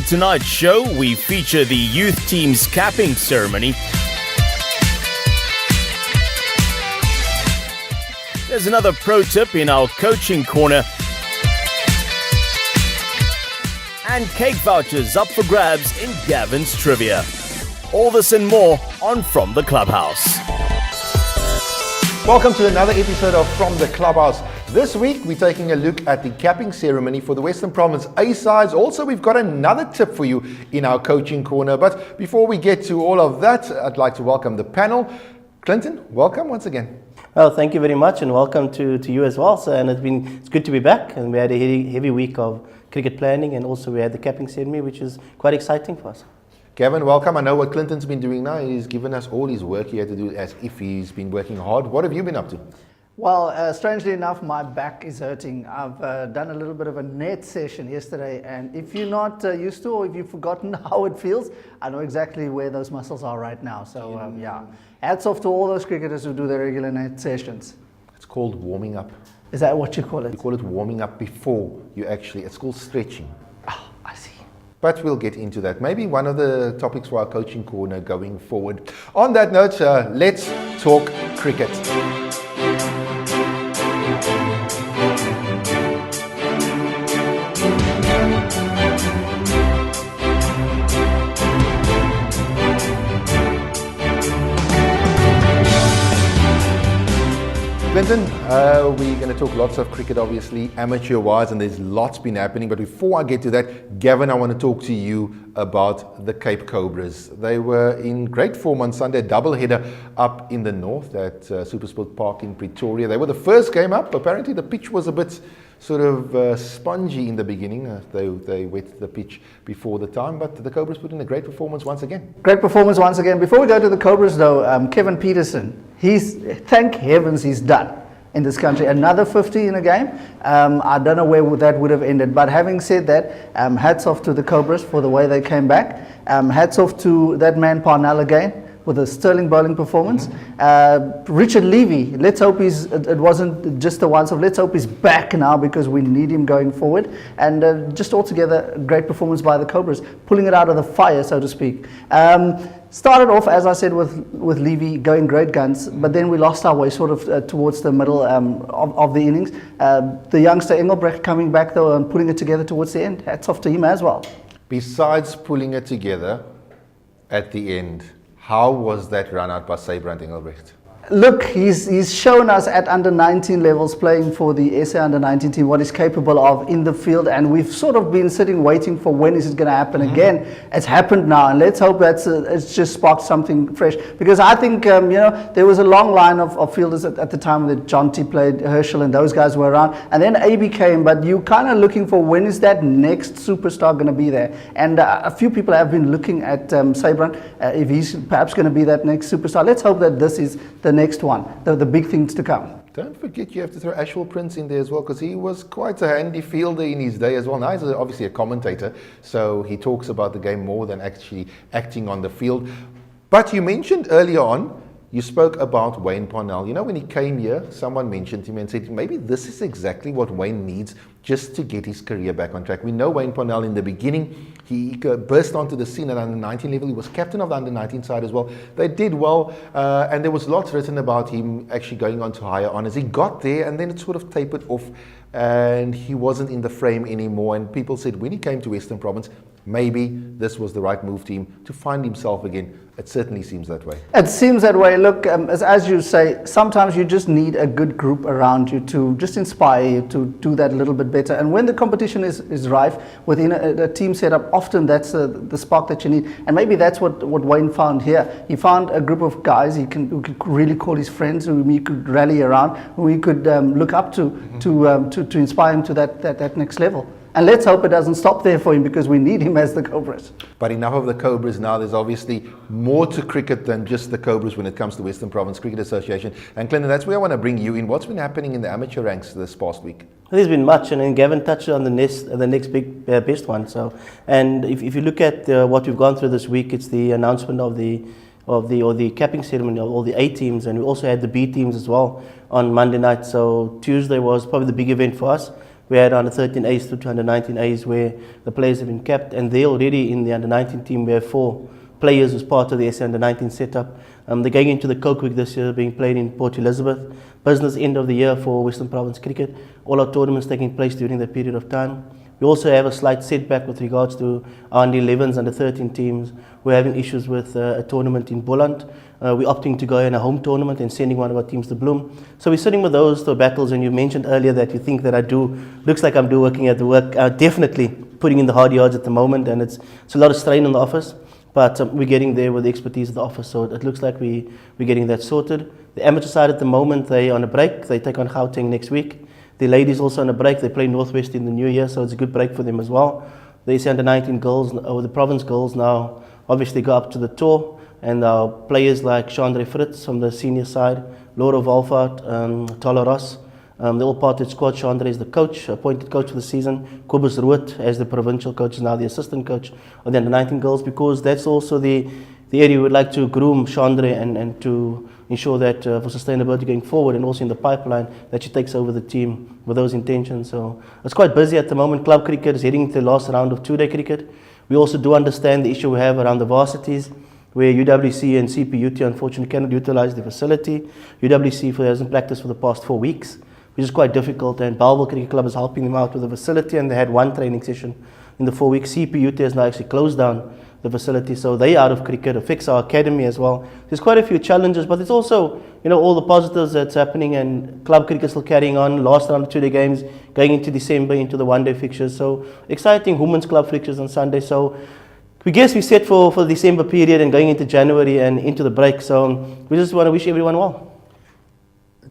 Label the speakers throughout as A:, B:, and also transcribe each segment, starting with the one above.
A: tonight's show, we feature the youth team's capping ceremony. There's another pro tip in our coaching corner. And cake vouchers up for grabs in Gavin's trivia. All this and more on From the Clubhouse.
B: Welcome to another episode of From the Clubhouse. This week we're taking a look at the capping ceremony for the Western Province A-sides. Also, we've got another tip for you in our coaching corner. But before we get to all of that, I'd like to welcome the panel. Clinton, welcome once again.
C: Well, thank you very much, and welcome to you as well. So, and it's good to be back, and we had a heavy week of cricket planning, and also we had the capping ceremony, which is quite exciting for us.
B: Gavin, welcome. I know what Clinton's been doing now. He's given us all his work he had to do as if he's been working hard. What have you been up to?
D: Well, strangely enough, my back is hurting. I've done a little bit of a net session yesterday, and if you're not used to, or if you've forgotten how it feels, I know exactly where those muscles are right now. So yeah, hats off to all those cricketers who do their regular net sessions.
B: It's called warming up.
D: Is that what you call it?
B: You call it warming up before you actually, it's called stretching.
D: Oh, I see.
B: But we'll get into that. Maybe one of the topics for our coaching corner going forward. On that note, let's talk cricket. Clinton, we're going to talk lots of cricket, obviously, amateur-wise, and there's lots been happening. But before I get to that, Gavin, I want to talk to you about the Cape Cobras. They were in great form on Sunday, doubleheader up in the north at Supersport Park in Pretoria. They were the first game up. Apparently, the pitch was a bit sort of spongy in the beginning. They wet the pitch before the time, but the Cobras put in a great performance once again.
D: Great performance once again. Before we go to the Cobras, though, Kevin Peterson, thank heavens he's done in this country. Another 50 in a game. I don't know where that would have ended. But having said that, hats off to the Cobras for the way they came back. Hats off to that man Parnell again, with a sterling bowling performance. Richard Levy, let's hope it wasn't just the once off. Let's hope he's back now, because we need him going forward. And just altogether, a great performance by the Cobras, pulling it out of the fire, so to speak. Started off, as I said, with Levy going great guns, but then we lost our way sort of towards the middle of the innings. The youngster Engelbrecht coming back, though, and putting it together towards the end. Hats off to him as well.
B: Besides pulling it together at the end, how was that run out by Sabrant Engelbrecht?
D: Look, he's shown us at under-19 levels, playing for the SA under-19 team, what he's capable of in the field, and we've sort of been sitting waiting for when is it going to happen again. It's happened now, and let's hope it's just sparked something fresh, because I think there was a long line of fielders at the time that John T played, Herschel and those guys were around, and then AB came, but you kind of looking for when is that next superstar going to be there, and a few people have been looking at Sabrant, if he's perhaps going to be that next superstar. Let's hope that this is the next one, the big things to come.
B: Don't forget you have to throw Ashwell Prince in there as well, because he was quite a handy fielder in his day as well. Now he's obviously a commentator, so he talks about the game more than actually acting on the field. But you mentioned earlier on, you spoke about Wayne Parnell. You know, when he came here, someone mentioned him and said, maybe this is exactly what Wayne needs just to get his career back on track. We know Wayne Parnell in the beginning, he burst onto the scene at under-19 level. He was captain of the under-19 side as well. They did well, and there was lots written about him actually going on to higher honours. He got there, and then it sort of tapered off, and he wasn't in the frame anymore. And people said when he came to Western Province, maybe this was the right move to him to find himself again. It certainly seems that way.
D: It seems that way. Look, as you say, sometimes you just need a good group around you to just inspire you to do that a little bit better. And when the competition is rife within a team setup, often that's the spark that you need. And maybe that's what Wayne found here. He found a group of guys who could really call his friends, whom he could rally around, who he could look up to inspire him to that next level. And let's hope it doesn't stop there for him, because we need him as the Cobras.
B: But enough of the Cobras now. There's obviously more to cricket than just the Cobras when it comes to Western Province Cricket Association. And Clinton, that's where I want to bring you in. What's been happening in the amateur ranks this past week?
C: There's been much, and then Gavin touched on the next big best one. So, and if you look at what we've gone through this week, it's the announcement of the capping ceremony of all the A teams, and we also had the B teams as well on Monday night. So Tuesday was probably the big event for us. We had under 13As through to under 19As where the players have been kept, and they already in the under 19 team we have 4 players as part of the SA under 19 setup. They're going into the Coke Week this year, being played in Port Elizabeth. Business end of the year for Western Province cricket. All our tournaments taking place during that period of time. We also have a slight setback with regards to our under 11s, under 13 teams. We're having issues with a tournament in Boland. We're opting to go in a home tournament and sending one of our teams to Bloom. So we're sitting with those 2 battles, and you mentioned earlier that you think that looks like I'm working at the work. Definitely putting in the hard yards at the moment, and it's a lot of strain on the office. But we're getting there with the expertise of the office, so it looks like we're getting that sorted. The amateur side at the moment, they're on a break. They take on Gauteng next week. The ladies also on a break. They play Northwest in the new year, so it's a good break for them as well. The SA under 19 girls, or the province girls now, obviously go up to the tour, and our players like Chandra Fritz from the senior side, Laura Wolfart, Tala Ross, they're all part of the squad. Chandra is the coach, appointed coach for the season. Kobus Root as the provincial coach is now the assistant coach of the under 19 girls, because that's also the area we would like to groom Chandra and to ensure that for sustainability going forward, and also in the pipeline that she takes over the team with those intentions. So it's quite busy at the moment. Club cricket is heading into the last round of 2-day cricket. We also do understand the issue we have around the varsities, where UWC and CPUT unfortunately cannot utilize the facility. UWC hasn't practiced for the past 4 weeks, which is quite difficult, and Bellville Cricket Club is helping them out with the facility, and they had 1 training session in the 4 weeks. CPUT has now actually closed down the facility, so they out of cricket. Affects our academy as well. There's quite a few challenges, but it's also, all the positives that's happening, and club cricket still carrying on. Last round of 2-day games, going into December, into the 1-day fixtures. So exciting women's club fixtures on Sunday. So we guess we're set for the December period and going into January and into the break. So we just want to wish everyone well.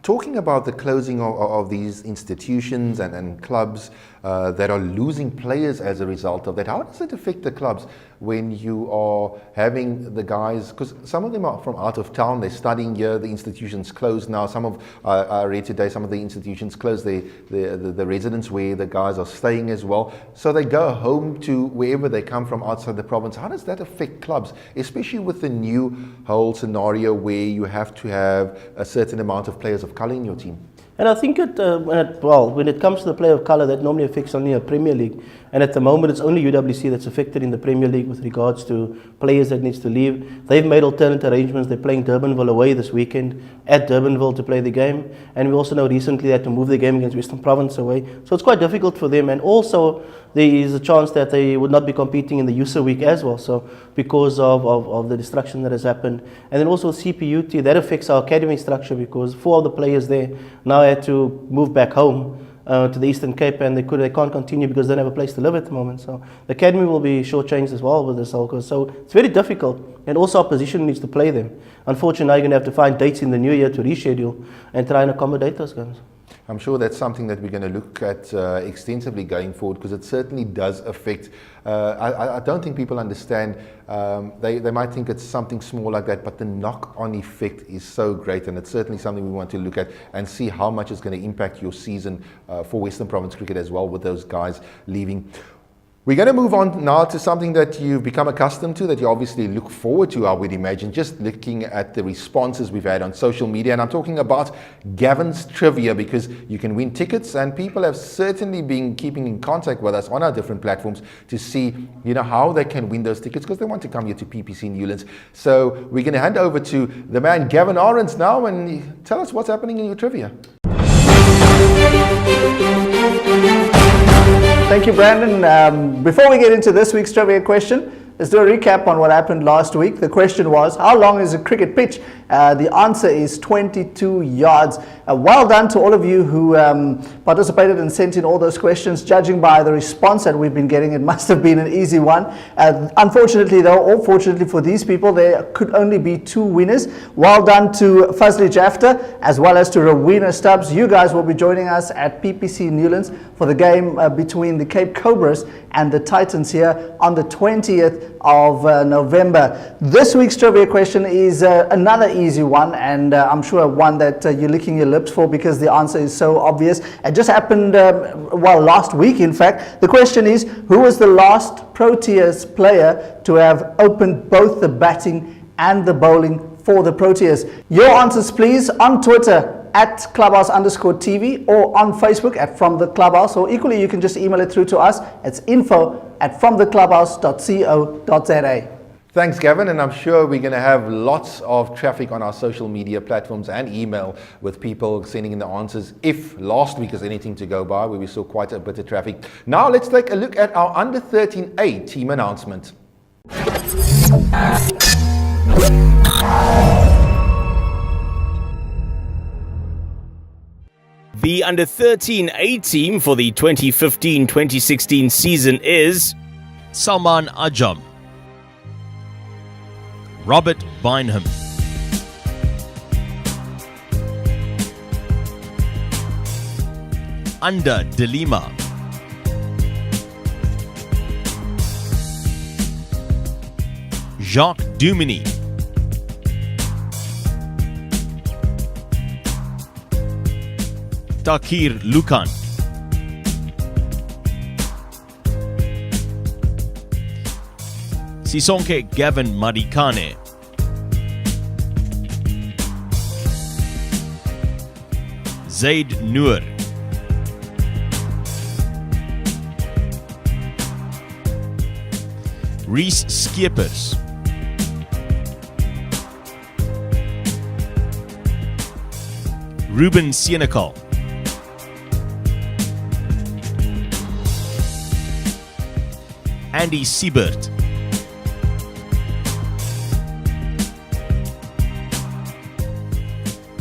B: Talking about the closing of these institutions and clubs that are losing players as a result of that, how does it affect the clubs when you are having the guys, because some of them are from out of town, they're studying here, the institutions closed now. Some of, I read today, some of the institutions closed the residence where the guys are staying as well. So they go home to wherever they come from outside the province. How does that affect clubs, especially with the new whole scenario where you have to have a certain amount of players of colour in your team?
C: And I think when it comes to the player of colour, that normally affects only a Premier League. And at the moment, it's only UWC that's affected in the Premier League with regards to players that needs to leave. They've made alternate arrangements. They're playing Durbanville away this weekend at Durbanville to play the game. And we also know recently they had to move the game against Western Province away. So it's quite difficult for them. And also, there is a chance that they would not be competing in the USA week as well. So because of the destruction that has happened. And then also CPUT, that affects our academy structure, because 4 of the players there now had to move back home to the Eastern Cape, and they can't continue because they don't have a place to live at the moment. So the academy will be shortchanged as well with this whole course. So it's very difficult, and also opposition needs to play them. Unfortunately, now you're going to have to find dates in the new year to reschedule and try and accommodate those games.
B: I'm sure that's something that we're going to look at extensively going forward, because it certainly does affect. I don't think people understand. They might think it's something small like that, but the knock-on effect is so great, and it's certainly something we want to look at and see how much it's going to impact your season for Western Province cricket as well, with those guys leaving. We're going to move on now to something that you've become accustomed to, that you obviously look forward to, I would imagine, just looking at the responses we've had on social media. And I'm talking about Gavin's Trivia, because you can win tickets, and people have certainly been keeping in contact with us on our different platforms to see, how they can win those tickets, because they want to come here to PPC Newlands. So we're going to hand over to the man Gavin Arends now, and tell us what's happening in your trivia.
D: Thank you, Brandon. Before we get into this week's trivia question, let's do a recap on what happened last week. The question was, how long is a cricket pitch? The answer is 22 yards. Well done to all of you who participated and sent in all those questions. Judging by the response that we've been getting, it must have been an easy one. Unfortunately, though, or fortunately for these people, there could only be 2 winners. Well done to Fazli Jafta as well as to Rowena Stubbs. You guys will be joining us at PPC Newlands for the game between the Cape Cobras and the Titans here on the 20th of November. This week's trivia question is another easy one, and I'm sure one that you're licking your lips for, because the answer is so obvious. It just happened, last week in fact. The question is, who was the last Proteas player to have opened both the batting and the bowling for the Proteas? Your answers please on Twitter at Clubhouse_TV or on Facebook at From the Clubhouse, or equally you can just email it through to us. It's info@fromtheclubhouse.co.za.
B: Thanks, Gavin, and I'm sure we're going to have lots of traffic on our social media platforms and email with people sending in the answers. If last week is anything to go by, where we saw quite a bit of traffic. Now let's take a look at our Under-13A team announcement.
A: The Under-13A team for the 2015-2016 season is
E: Salman Ajam, Robert Bynham, Anda Delima, Jacques Dumini, Takir Lukan, Sisonke Gavin Madikane, Zaid Noor, Reese Skeepers, Ruben Sienekal, Andy Siebert,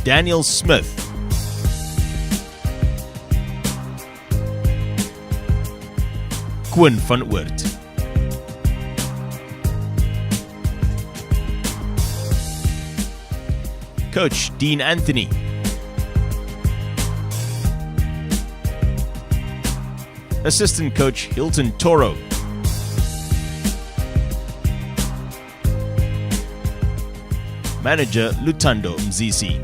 E: Daniel Smith, Quinn van Oort, Coach Dean Anthony, Assistant Coach Hilton Toro, Manager Lutando Mzisi.